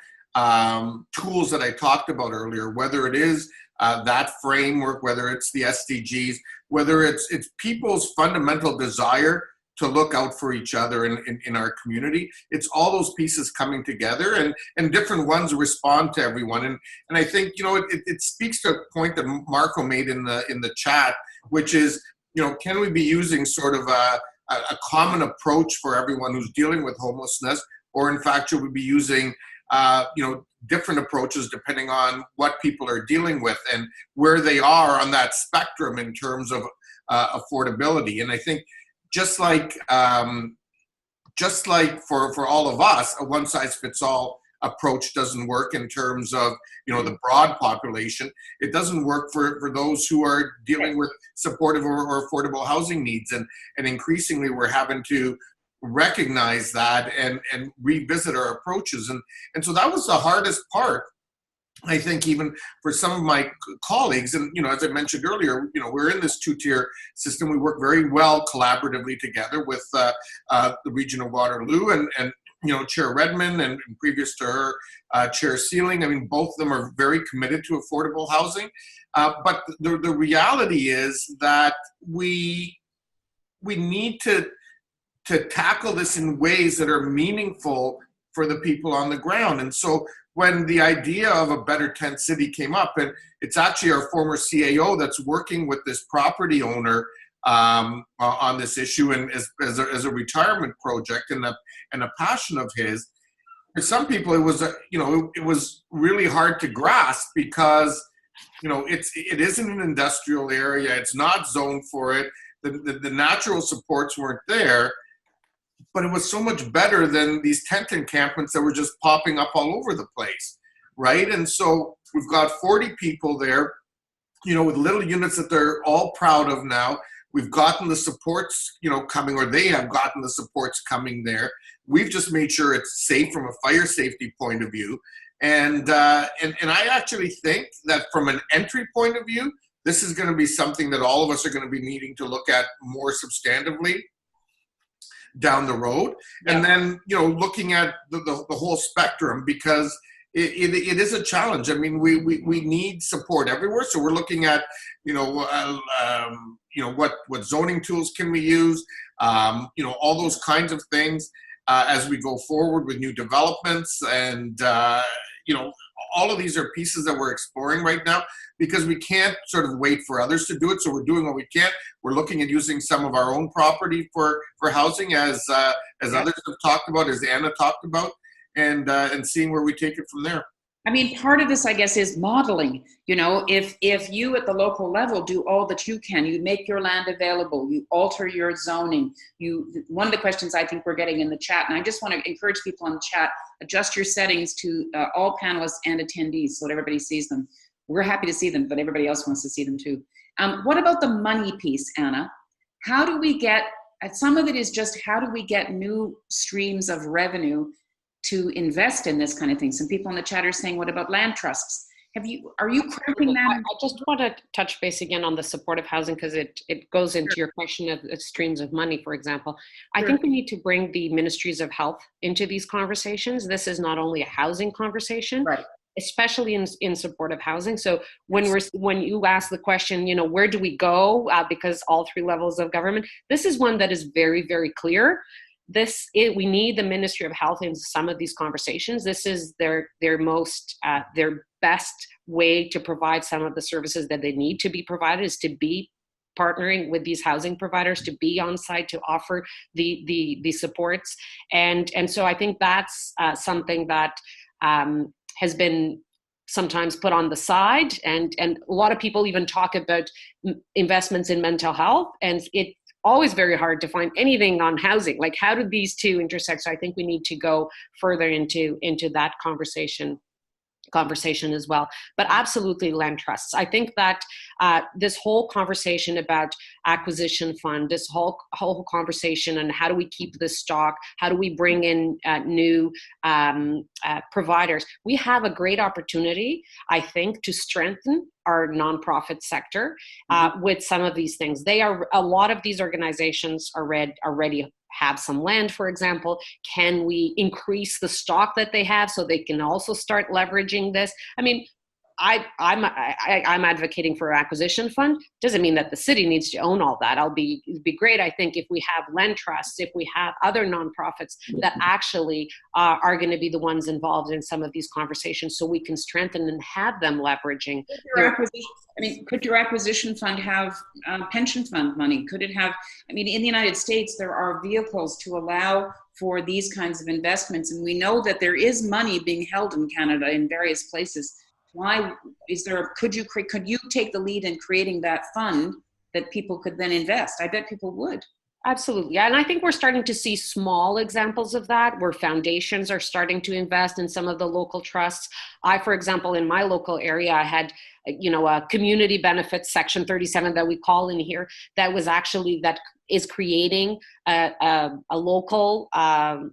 tools that I talked about earlier, whether it is that framework, whether it's the SDGs, whether it's people's fundamental desire to look out for each other in our community. It's all those pieces coming together, and different ones respond to everyone. And I think, it speaks to a point that Marco made in the chat, which is, can we be using sort of a common approach for everyone who's dealing with homelessness, or in fact, should we be using different approaches depending on what people are dealing with and where they are on that spectrum in terms of affordability. And I think just like just like for all of us, a one-size-fits-all approach doesn't work in terms of, the broad population. It doesn't work for those who are dealing with supportive or affordable housing needs. And increasingly, we're having to recognize that and revisit our approaches. And so that was the hardest part, I think, even for some of my colleagues. And, as I mentioned earlier, we're in this two-tier system. We work very well collaboratively together with the Region of Waterloo and Chair Redmond and previous to her, Chair Sealing. I mean, both of them are very committed to affordable housing. But the reality is that we need to tackle this in ways that are meaningful for the people on the ground. And so when the idea of a better tent city came up, and it's actually our former CAO that's working with this property owner on this issue, and as a retirement project and a passion of his. For some people, it was really hard to grasp because it isn't an industrial area. It's not zoned for it. The natural supports weren't there. But it was so much better than these tent encampments that were just popping up all over the place, right? And so we've got 40 people there, with little units that they're all proud of now. We've gotten the supports, coming, or they have gotten the supports coming there. We've just made sure it's safe from a fire safety point of view. And I actually think that from an entry point of view, this is going to be something that all of us are going to be needing to look at more substantively down the road. Yeah. And then, looking at the whole spectrum, because it is a challenge. I mean, we need support everywhere. So we're looking at, what zoning tools can we use, all those kinds of things as we go forward with new developments. And, all of these are pieces that we're exploring right now because we can't sort of wait for others to do it. So we're doing what we can. We're looking at using some of our own property for housing as others have talked about, as Anna talked about, and seeing where we take it from there. I mean, part of this, I guess, is modeling. If you at the local level do all that you can, you make your land available, you alter your zoning. One of the questions I think we're getting in the chat, and I just want to encourage people on the chat, adjust your settings to all panelists and attendees so that everybody sees them. We're happy to see them, but everybody else wants to see them too. What about the money piece, Anna? How do we get, some of it is just how do we get new streams of revenue to invest in this kind of thing? Some people in the chat are saying, what about land trusts? Are you cracking that? I just want to touch base again on the supportive housing because it goes into your question of streams of money, for example. I think we need to bring the ministries of health into these conversations. This is not only a housing conversation, right, especially in supportive housing. So when you ask the question, where do we go? Because all three levels of government, this is one that is very, very clear. We need the Ministry of Health in some of these conversations. This is their best way to provide some of the services that they need to be provided, is to be partnering with these housing providers, to be on site, to offer the supports. And so I think that's something that has been sometimes put on the side. And a lot of people even talk about investments in mental health, and it's always very hard to find anything on housing. Like, how do these two intersect? So I think we need to go further into that conversation as well. But absolutely land trusts. I think that this whole conversation about acquisition fund, this whole conversation on how do we keep the stock, how do we bring in new providers, we have a great opportunity, I think, to strengthen our nonprofit sector with some of these things. A lot of these organizations already have some land, for example. Can we increase the stock that they have so they can also start leveraging this? I mean, I'm advocating for an acquisition fund. Doesn't mean that the city needs to own all that. It'd be great, I think, if we have land trusts, if we have other nonprofits that actually are going to be the ones involved in some of these conversations, so we can strengthen and have them leveraging. Could your acquisition fund have pension fund money? Could it have? I mean, in the United States, there are vehicles to allow for these kinds of investments, and we know that there is money being held in Canada in various places. Why is there? Could you take the lead in creating that fund that people could then invest? I bet people would. Absolutely. And I think we're starting to see small examples of that where foundations are starting to invest in some of the local trusts. For example, in my local area, I had, a community benefits section 37 that we call in here that is creating a local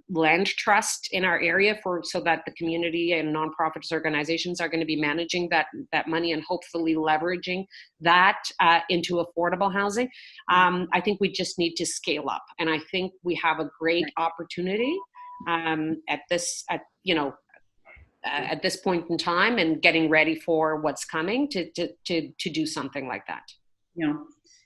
land trust in our area so that the community and nonprofits organizations are going to be managing that money and hopefully leveraging that into affordable housing. I think we just need to scale up, and I think we have a great opportunity at this point in time, and getting ready for what's coming to do something like that. Yeah.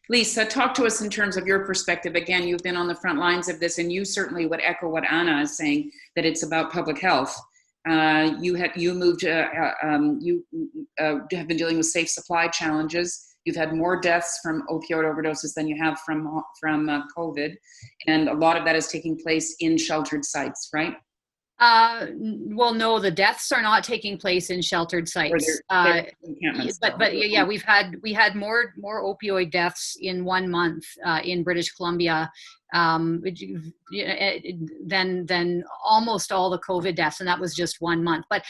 Lisa, talk to us in terms of your perspective. Again, you've been on the front lines of this, and you certainly would echo what Anna is saying, that it's about public health. You have been dealing with safe supply challenges. You've had more deaths from opioid overdoses than you have from COVID, and a lot of that is taking place in sheltered sites, right? Well, no, the deaths are not taking place in sheltered sites. But yeah, we had more opioid deaths in 1 month in British Columbia than almost all the COVID deaths, and that was just 1 month. But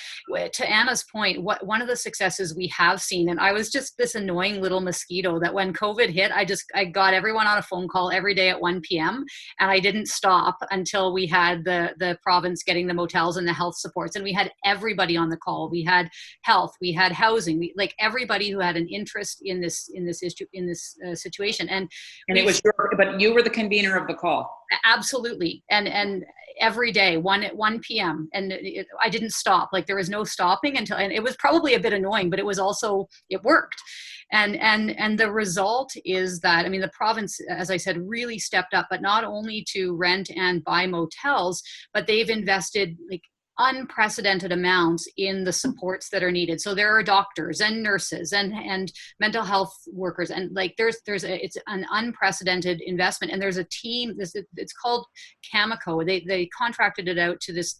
to Anna's point, one of the successes we have seen, and I was just this annoying little mosquito that when COVID hit, I got everyone on a phone call every day at 1 p.m. and I didn't stop until we had the province getting the motels and the health supports, and we had everybody on the call. We had health, we had housing, like everybody who had an interest in this issue, in this situation, and it was but you were the convener of the call. Absolutely. And every day, 1 p.m. And I didn't stop. Like there was no stopping and it was probably a bit annoying, but it was also, it worked. And the result is that, I mean, the province, as I said, really stepped up, but not only to rent and buy motels, but they've invested like unprecedented amounts in the supports that are needed. So there are doctors and nurses and mental health workers, and like it's an unprecedented investment. And there's a team. It's called Cameco. They contracted it out to this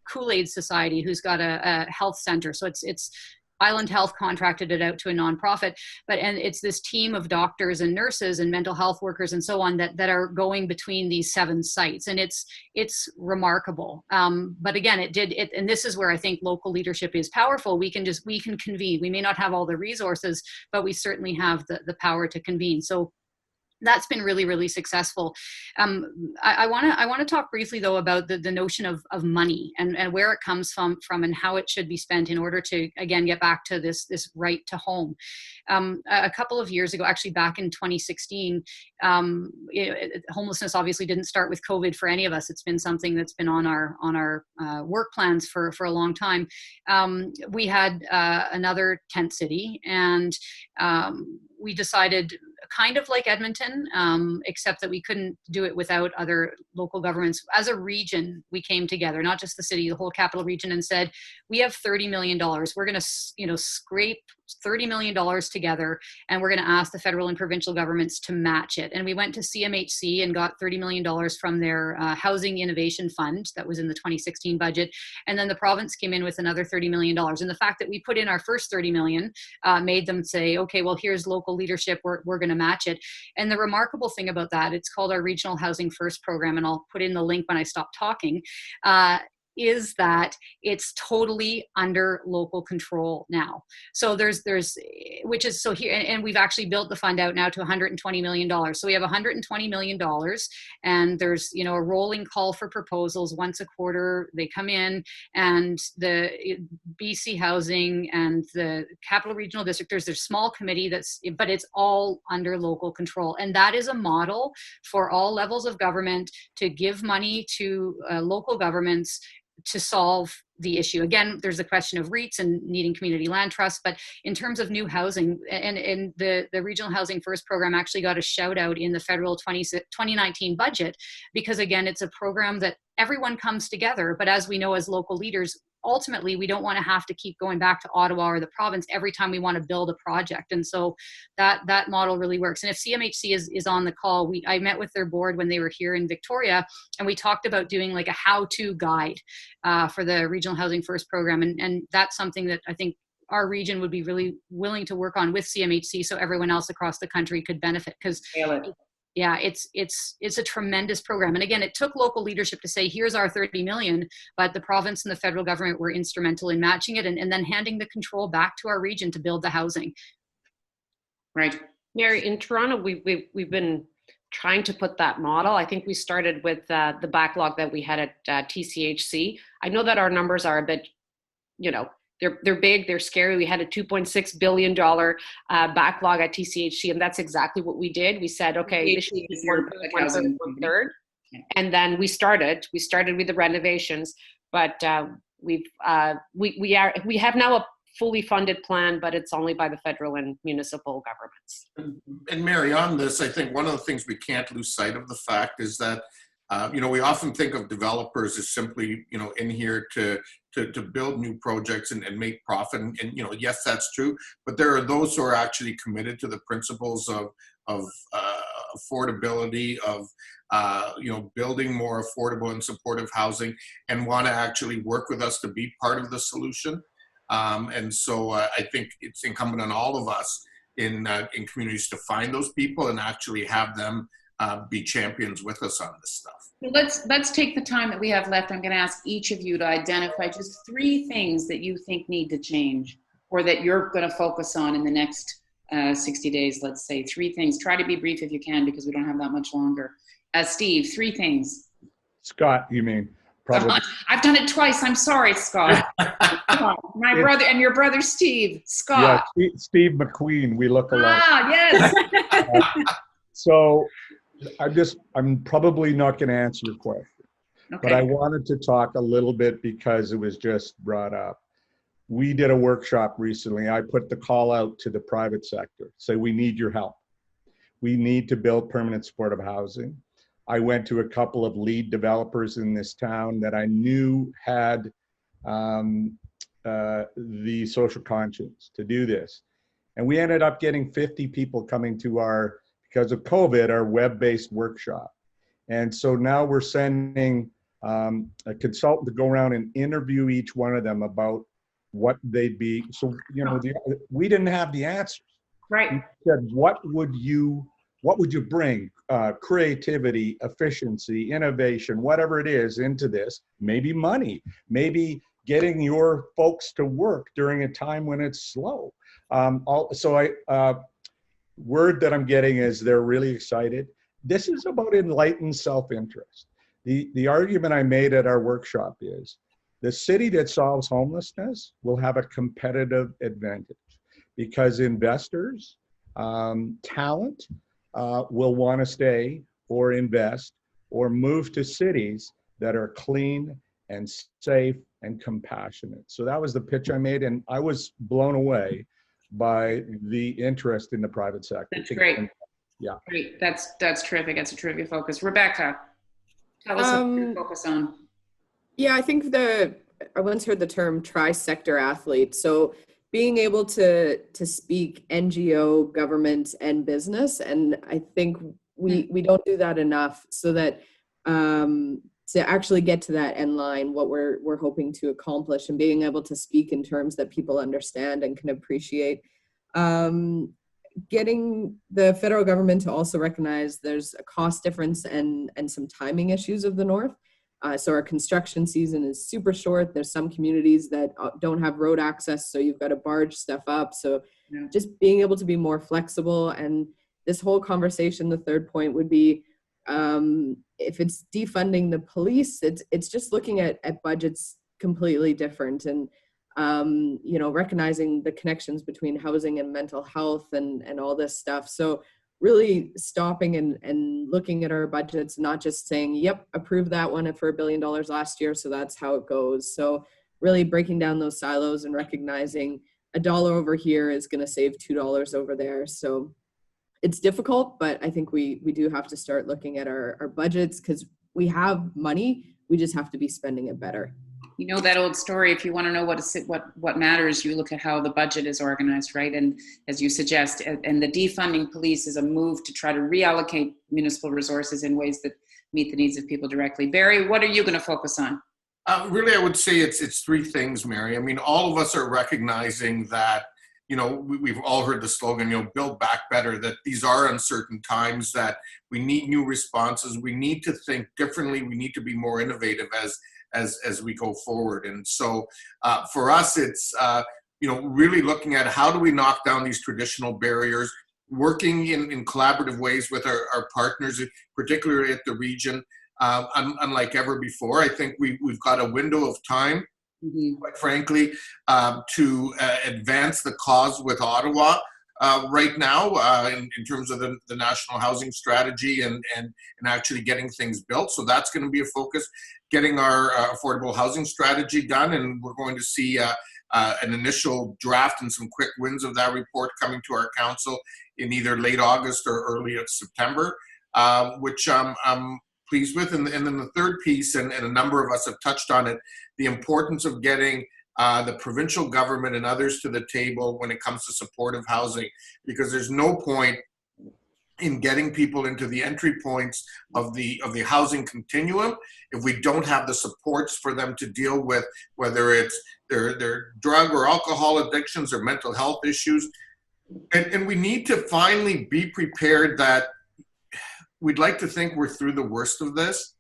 Kool-Aid Society, who's got a health center. So it's Island Health contracted it out to a nonprofit, and it's this team of doctors and nurses and mental health workers and so on that are going between these 7 sites, and it's remarkable. But again, and this is where I think local leadership is powerful. We can convene. We may not have all the resources, but we certainly have the power to convene. So that's been really, really successful. I want to talk briefly though about the notion of money and where it comes from and how it should be spent in order to again get back to this right to home. A couple of years ago, actually back in 2016, homelessness obviously didn't start with COVID for any of us. It's been something that's been on our work plans for a long time. We had another tent city, and we decided, kind of like Edmonton, except that we couldn't do it without other local governments. As a region, we came together, not just the city, the whole capital region, and said, we have $30 million. We're going to, scrape $30 million together, and we're going to ask the federal and provincial governments to match it. And we went to CMHC and got $30 million from their Housing Innovation Fund that was in the 2016 budget. And then the province came in with another $30 million. And the fact that we put in our first $30 million made them say, okay, well, here's local leadership. We're going to match it. And the remarkable thing about that, it's called our Regional Housing First program, and I'll put in the link when I stop talking, is that it's totally under local control now. So which is so here, and we've actually built the fund out now to $120 million. So we have $120 million, and there's, a rolling call for proposals once a quarter. They come in, and the BC Housing and the Capital Regional District, there's a small committee but it's all under local control. And that is a model for all levels of government to give money to local governments to solve the issue. Again, there's the question of REITs and needing community land trusts, but in terms of new housing, and the Regional Housing First program actually got a shout out in the federal 2019 budget, because again, it's a program that everyone comes together, but as we know as local leaders, ultimately, we don't want to have to keep going back to Ottawa or the province every time we want to build a project. And so that model really works. And if CMHC is on the call, I met with their board when they were here in Victoria, and we talked about doing like a how-to guide for the Regional Housing First program. And that's something that I think our region would be really willing to work on with CMHC so everyone else across the country could benefit. Because Yeah, it's a tremendous program. And again, it took local leadership to say, here's our 30 million, but the province and the federal government were instrumental in matching it and then handing the control back to our region to build the housing. Right. Mary, in Toronto, we've been trying to put that model. I think we started with the backlog that we had at TCHC. I know that our numbers are a bit, they're big, they're scary. We had a $2.6 billion backlog at TCHC, and that's exactly what we did. We said, okay, this should be one third. And then we started with the renovations, but we have now a fully funded plan, but it's only by the federal and municipal governments. And Mary, on this, I think one of the things we can't lose sight of the fact is that, we often think of developers as simply, in here to build new projects and make profit. And, yes, that's true. But there are those who are actually committed to the principles of affordability, of, building more affordable and supportive housing, and want to actually work with us to be part of the solution. And so I think it's incumbent on all of us in communities to find those people and actually have them be champions with us on this stuff. Let's take the time that we have left. I'm going to ask each of you to identify just 3 things that you think need to change, or that you're going to focus on in the next 60 days. Let's say 3 things. Try to be brief if you can, because we don't have that much longer. Steve, 3 things. Scott, you mean? Probably. I've done it twice. I'm sorry, Scott. My brother and your brother, Steve. Scott. Yeah, Steve McKeen. We look alike. Ah, yes. So I'm probably not going to answer your question, Okay. but I wanted to talk a little bit because it was just brought up. We did a workshop recently. I put the call out to the private sector, say we need your help. We need to build permanent supportive housing. I went to a couple of lead developers in this town that I knew had the social conscience to do this. And we ended up getting 50 people coming to because of COVID, our web-based workshop. And so now we're sending a consultant to go around and interview each one of them about what they'd be. So, we didn't have the answers. Right. We said, what would you bring? Creativity, efficiency, innovation, whatever it is into this, maybe money, maybe getting your folks to work during a time when it's slow. Word that I'm getting is they're really excited. This is about enlightened self-interest. The argument I made at our workshop is the city that solves homelessness will have a competitive advantage because investors, talent, will want to stay or invest or move to cities that are clean and safe and compassionate. So that was the pitch I made, and I was blown away by the interest in the private sector. That's great. Yeah. Great. That's terrific. That's a terrific focus. Rebecca, tell us what you focus on. Yeah, I think I once heard the term tri-sector athlete. So being able to speak NGO, government, and business, and I think we don't do that enough. So that to actually get to that end line, what we're hoping to accomplish, and being able to speak in terms that people understand and can appreciate. Getting the federal government to also recognize there's a cost difference and some timing issues of the North. So our construction season is super short. There's some communities that don't have road access, so you've got to barge stuff up. So just being able to be more flexible. And this whole conversation, the third point would be, if it's defunding the police, it's just looking at budgets completely different, and recognizing the connections between housing and mental health and all this stuff. So really stopping and looking at our budgets, not just saying, yep, approve that one for $1 billion last year, so that's how it goes. So really breaking down those silos and recognizing $1 over here is going to save $2 over there. So it's difficult, but I think we do have to start looking at our budgets, because we have money, we just have to be spending it better. You know that old story, if you want to know what matters, you look at how the budget is organized, right? And as you suggest, and the defunding police is a move to try to reallocate municipal resources in ways that meet the needs of people directly. Barry, what are you going to focus on? Really, I would say it's 3 things, Mary. I mean, all of us are recognizing that, we've all heard the slogan, build back better, that these are uncertain times, that we need new responses. We need to think differently. We need to be more innovative as we go forward. And so for us, it's, really looking at how do we knock down these traditional barriers, working in collaborative ways with our partners, particularly at the region, unlike ever before. I think we've got a window of time, quite frankly, to advance the cause with Ottawa right now in terms of the national housing strategy and actually getting things built. So that's going to be a focus, getting our affordable housing strategy done, and we're going to see an initial draft and some quick wins of that report coming to our council in either late August or early September, which I'm pleased with. And then the third piece, and a number of us have touched on it, the importance of getting the provincial government and others to the table when it comes to supportive housing, because there's no point in getting people into the entry points of the housing continuum if we don't have the supports for them to deal with, whether it's their drug or alcohol addictions or mental health issues. And we need to finally be prepared that we'd like to think we're through the worst of this,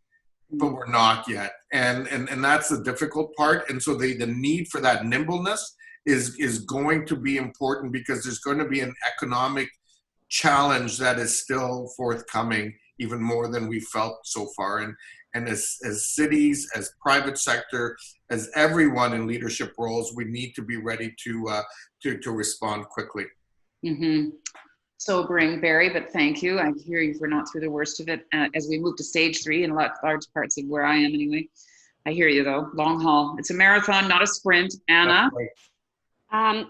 but we're not yet. And that's the difficult part. And so the need for that nimbleness is going to be important, because there's going to be an economic challenge that is still forthcoming, even more than we felt so far. And as cities, as private sector, as everyone in leadership roles, we need to be ready to respond quickly. Mm-hmm. Sobering, Barry, but thank you. I hear you, we're not through the worst of it as we move to stage 3 in large parts of where I am anyway. I hear you though, long haul. It's a marathon, not a sprint. Anna? Right.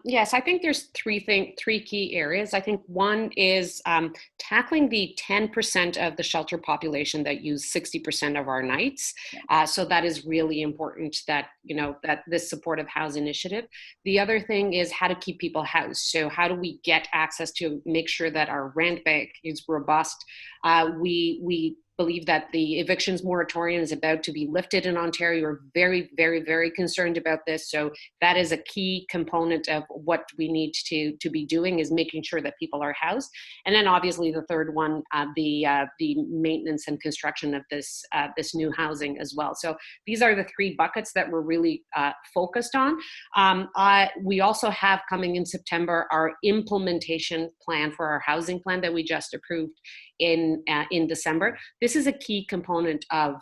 Yes, I think there's three key areas. I think one is tackling the 10% of the shelter population that use 60% of our nights. So that is really important, that that this supportive house initiative. The other thing is how to keep people housed. So how do we get access to make sure that our rent bank is robust? We believe that the evictions moratorium is about to be lifted in Ontario. We're very, very, very concerned about this. So that is a key component of what we need to be doing, is making sure that people are housed. And then obviously the third one, the maintenance and construction of this new housing as well. So these are the 3 buckets that we're really focused on. We also have coming in September our implementation plan for our housing plan that we just approved in December. This is a key component of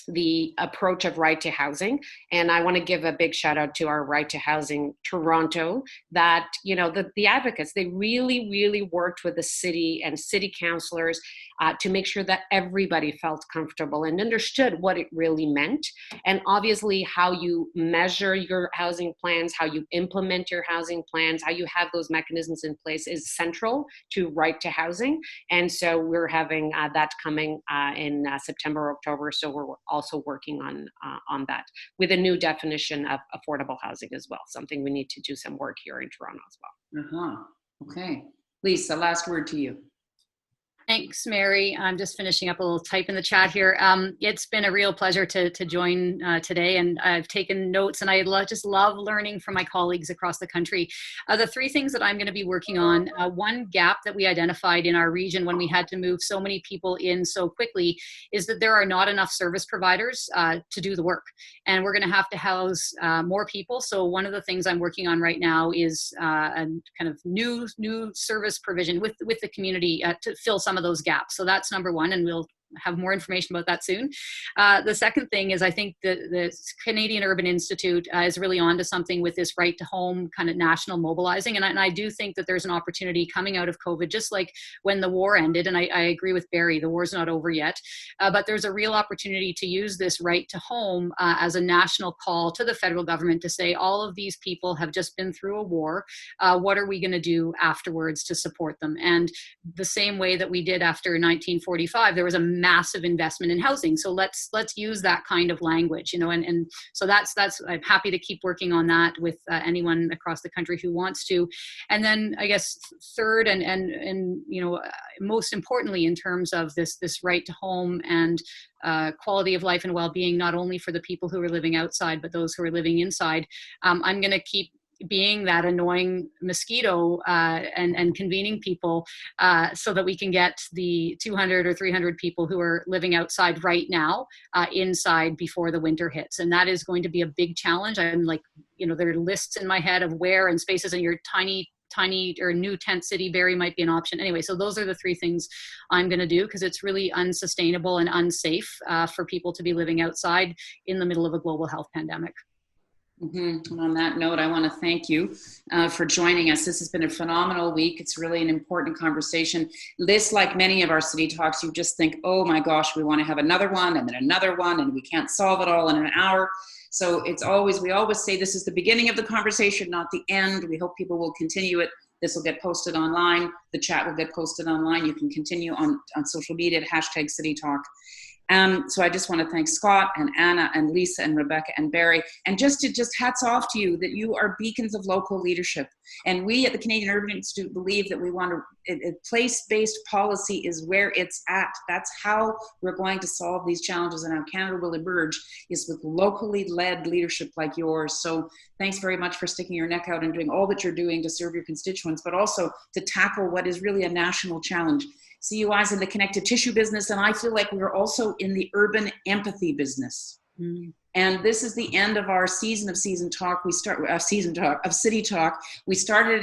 the approach of right to housing. And I want to give a big shout out to our Right to Housing Toronto, that, the advocates, they really, really worked with the city and city councillors to make sure that everybody felt comfortable and understood what it really meant. And obviously how you measure your housing plans, how you implement your housing plans, how you have those mechanisms in place is central to right to housing. And so we're having that coming in September, October. So we're also working on that with a new definition of affordable housing as well, something we need to do some work here in Toronto as well. Okay. Lisa, last word to you. Thanks, Mary. I'm just finishing up a little type in the chat here. It's been a real pleasure to join today, and I've taken notes, and I just love learning from my colleagues across the country. The 3 things that I'm going to be working on, one gap that we identified in our region when we had to move so many people in so quickly, is that there are not enough service providers to do the work, and we're going to have to house more people. So one of the things I'm working on right now is a kind of new service provision with the community to fill some of those gaps. So that's number 1, and we'll have more information about that soon. The second thing is, I think the Canadian Urban Institute is really onto something with this right to home kind of national mobilizing. And I do think that there's an opportunity coming out of COVID, just like when the war ended. And I agree with Barry, the war's not over yet, but there's a real opportunity to use this right to home as a national call to the federal government to say, all of these people have just been through a war. What are we going to do afterwards to support them? And the same way that we did after 1945, there was a massive investment in housing. So let's use that kind of language, and so that's I'm happy to keep working on that with anyone across the country who wants to. And then I guess third and most importantly, in terms of this right to home and quality of life and well-being, not only for the people who are living outside, but those who are living inside, I'm going to keep being that annoying mosquito and convening people so that we can get the 200 or 300 people who are living outside right now inside before the winter hits. And that is going to be a big challenge. I'm like, there are lists in my head of where and spaces in your tiny or new tent city. Berry might be an option. Anyway, so those are the three things I'm going to do, because it's really unsustainable and unsafe for people to be living outside in the middle of a global health pandemic. Mm-hmm. And on that note, I want to thank you for joining us. This has been a phenomenal week. It's really an important conversation. This, like many of our city talks, you just think, oh my gosh, we want to have another one and then another one, and we can't solve it all in an hour. So we always say this is the beginning of the conversation, not the end. We hope people will continue it. This will get posted online. The chat will get posted online. You can continue on social media at #CityTalk. So I just want to thank Scott and Anna and Lisa and Rebecca and Barry, and just hats off to you that you are beacons of local leadership. And we at the Canadian Urban Institute believe that we want a place-based policy is where it's at. That's how we're going to solve these challenges, and how Canada will emerge is with locally led leadership like yours. So thanks very much for sticking your neck out and doing all that you're doing to serve your constituents, but also to tackle what is really a national challenge. CUI's in the connective tissue business, and I feel like we're also in the urban empathy business. Mm. And this is the end of our season of City Talk. We started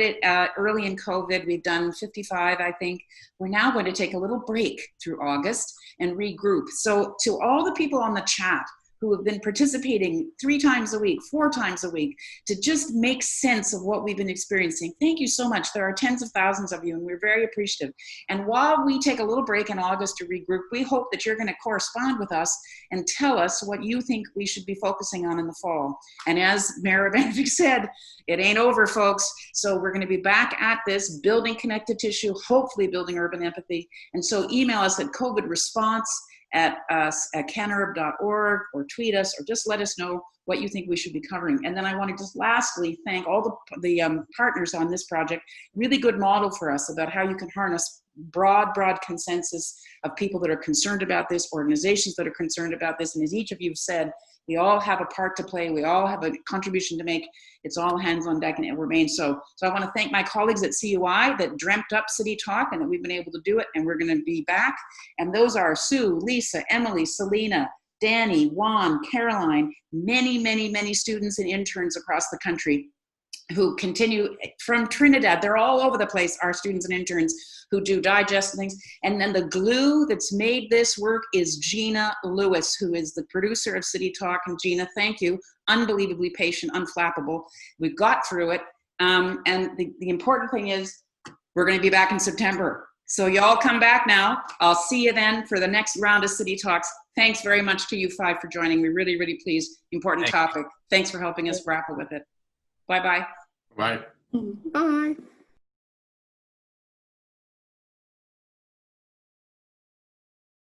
it early in COVID. We've done 55, I think. We're now going to take a little break through August and regroup. So to all the people on the chat who have been participating 3 times a week, 4 times a week, to just make sense of what we've been experiencing. Thank you so much. There are tens of thousands of you, and we're very appreciative. And while we take a little break in August to regroup, we hope that you're going to correspond with us and tell us what you think we should be focusing on in the fall. And as Mayor Vrbanovic said, it ain't over, folks. So we're going to be back at this, building connective tissue, hopefully building urban empathy. And so email us at covidresponse@canurb.org, or tweet us, or just let us know what you think we should be covering. And then I want to just lastly thank all the partners on this project. Really good model for us about how you can harness broad consensus of people that are concerned about this, organizations that are concerned about this. And as each of you have said, we all have a part to play. We all have a contribution to make. It's all hands on deck, and it remains so. So I want to thank my colleagues at CUI that dreamt up City Talk and that we've been able to do it, and we're going to be back. And those are Sue, Lisa, Emily, Selena, Danny, Juan, Caroline, many students and interns across the country who continue from Trinidad. They're all over the place, our students and interns who do digest things. And then the glue that's made this work is Gina Lewis, who is the producer of City Talk. And Gina, thank you. Unbelievably patient, unflappable. We've got through it. And the important thing is we're going to be back in September. So y'all come back now. I'll see you then for the next round of City Talks. Thanks very much to you 5 for joining me. Really pleased. Important topic. Thanks for helping us grapple with it. Bye-bye. Bye. Bye.